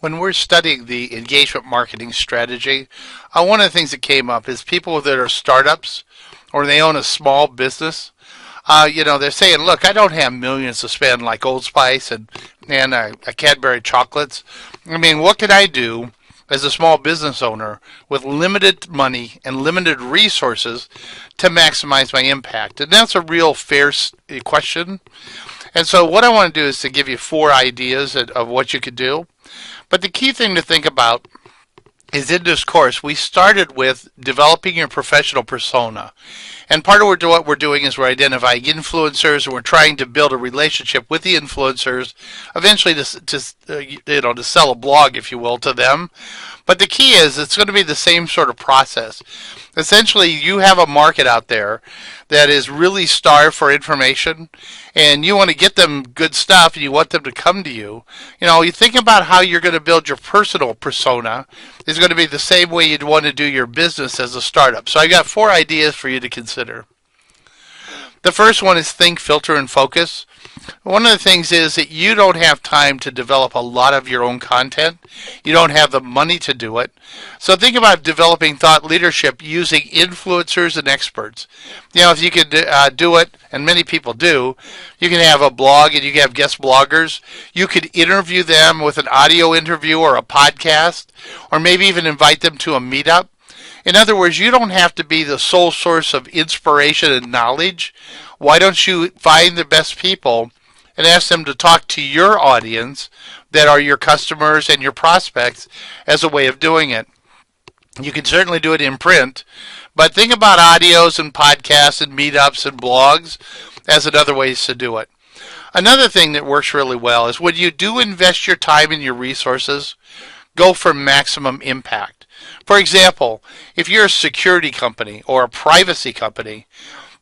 When we're studying the engagement marketing strategy, one of the things that came up is people that are startups or they own a small business. They're saying, look, I don't have millions to spend like Old Spice and a Cadbury chocolates. I mean, what can I do as a small business owner with limited money and limited resources to maximize my impact? And that's a real fair question. And so what I want to do is to give you 4 ideas of what you could do. But the key thing to think about is in this course, we started with developing your professional persona. And part of what we're doing is we're identifying influencers and we're trying to build a relationship with the influencers, eventually to sell a blog, if you will, to them. But the key is it's going to be the same sort of process. Essentially, you have a market out there that is really starved for information, and you want to get them good stuff, and you want them to come to you. You think about how you're going to build your personal persona is going to be the same way you'd want to do your business as a startup. So I got 4 ideas for you to consider. The first one is think, filter, and focus. One of the things is that you don't have time to develop a lot of your own content. You don't have the money to do it. So think about developing thought leadership using influencers and experts. If you could do it, and many people do, you can have a blog and you can have guest bloggers. You could interview them with an audio interview or a podcast, or maybe even invite them to a meetup. In other words, you don't have to be the sole source of inspiration and knowledge. Why don't you find the best people and ask them to talk to your audience that are your customers and your prospects as a way of doing it? You can certainly do it in print, but think about audios and podcasts and meetups and blogs as another ways to do it. Another thing that works really well is when you do invest your time and your resources, go for maximum impact. For example, if you're a security company or a privacy company,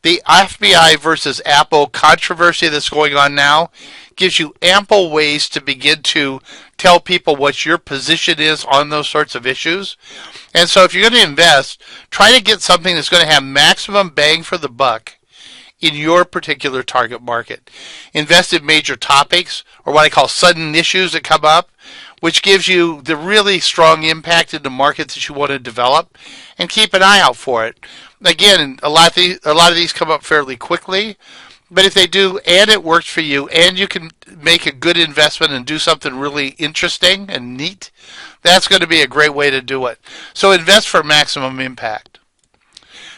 the FBI versus Apple controversy that's going on now gives you ample ways to begin to tell people what your position is on those sorts of issues. And so if you're going to invest, try to get something that's going to have maximum bang for the buck in your particular target market. Invest in major topics, or what I call sudden issues that come up, which gives you the really strong impact in the markets that you want to develop, and keep an eye out for it. Again, a lot of these come up fairly quickly, but if they do and it works for you and you can make a good investment and do something really interesting and neat, that's going to be a great way to do it. So invest for maximum impact.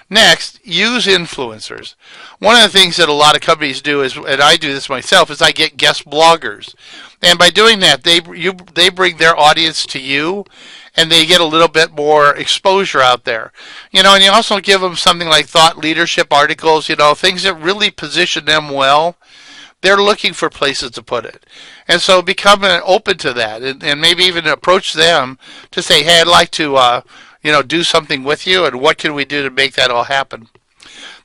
Next, use influencers. One of the things that a lot of companies do is, and I do this myself, is I get guest bloggers. And by doing that, they bring their audience to you, and they get a little bit more exposure out there. And you also give them something like thought leadership articles, things that really position them well. They're looking for places to put it. And so become open to that, and maybe even approach them to say, hey, I'd like to do something with you, and what can we do to make that all happen?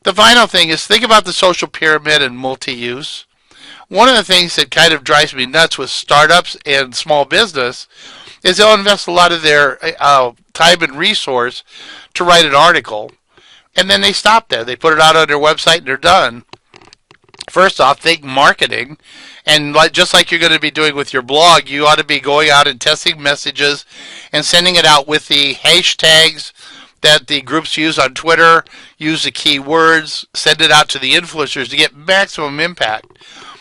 The final thing is think about the social pyramid and multi-use. One of the things that kind of drives me nuts with startups and small business is they'll invest a lot of their time and resource to write an article, and then they stop there. They put it out on their website and they're done. First off, think marketing, and just like you're going to be doing with your blog, you ought to be going out and testing messages and sending it out with the hashtags that the groups use on Twitter, use the keywords, send it out to the influencers to get maximum impact.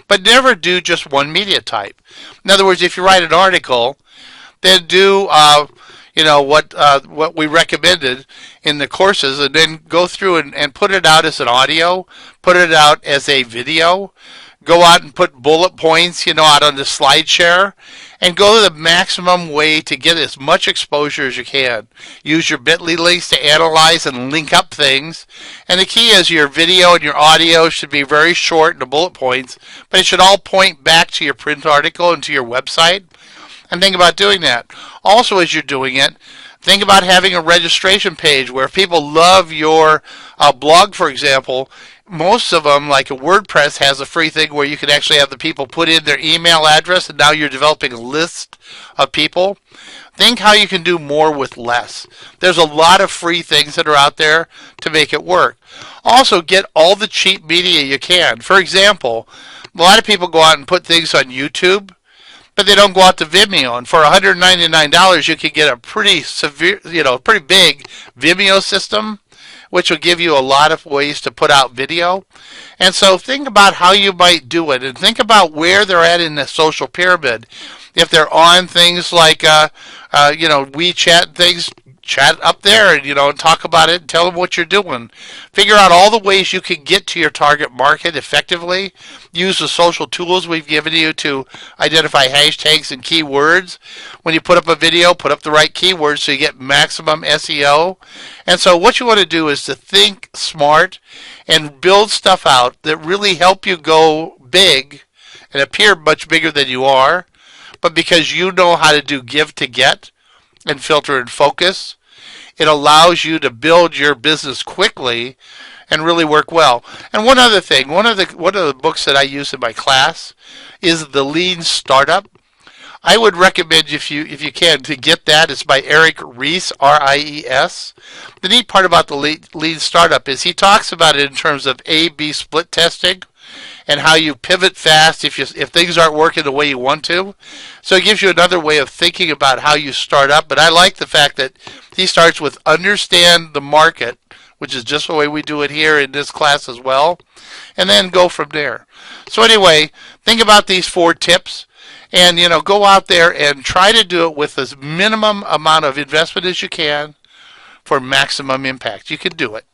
But never do just one media type. In other words, if you write an article, then do what we recommended in the courses, and then go through and put it out as an audio, put it out as a video, go out and put bullet points, out on the SlideShare, and go to the maximum way to get as much exposure as you can. Use your bit.ly links to analyze and link up things. And the key is your video and your audio should be very short and the bullet points, but it should all point back to your print article and to your website. And think about doing that. Also, as you're doing it, think about having a registration page where people love your blog, for example. Most of them, like a WordPress, has a free thing where you can actually have the people put in their email address, and now you're developing a list of people. Think how you can do more with less. There's a lot of free things that are out there to make it work. Also, get all the cheap media you can. For example, a lot of people go out and put things on YouTube. but they don't go out to Vimeo. And for $199, you can get a pretty severe, pretty big Vimeo system, which will give you a lot of ways to put out video. And so think about how you might do it, and think about where they're at in the social pyramid. If they're on things like, WeChat things, chat up there and and talk about it and tell them what you're doing. Figure out all the ways you can get to your target market effectively. Use the social tools we've given you to identify hashtags and keywords. When you put up a video, put up the right keywords so you get maximum SEO. And so what you want to do is to think smart and build stuff out that really help you go big and appear much bigger than you are, but because you know how to do give to get and filter and focus, it allows you to build your business quickly and really work well. And one other thing, one of the books that I use in my class is The Lean Startup. I would recommend, if you can, to get that. It's by Eric Ries, R-I-E-S. The neat part about the Lean Startup is he talks about it in terms of A/B split testing and how you pivot fast if things aren't working the way you want to. So it gives you another way of thinking about how you start up. But I like the fact that he starts with understand the market, which is just the way we do it here in this class as well, and then go from there. So anyway, think about these 4 tips. And, go out there and try to do it with as minimum amount of investment as you can for maximum impact. You can do it.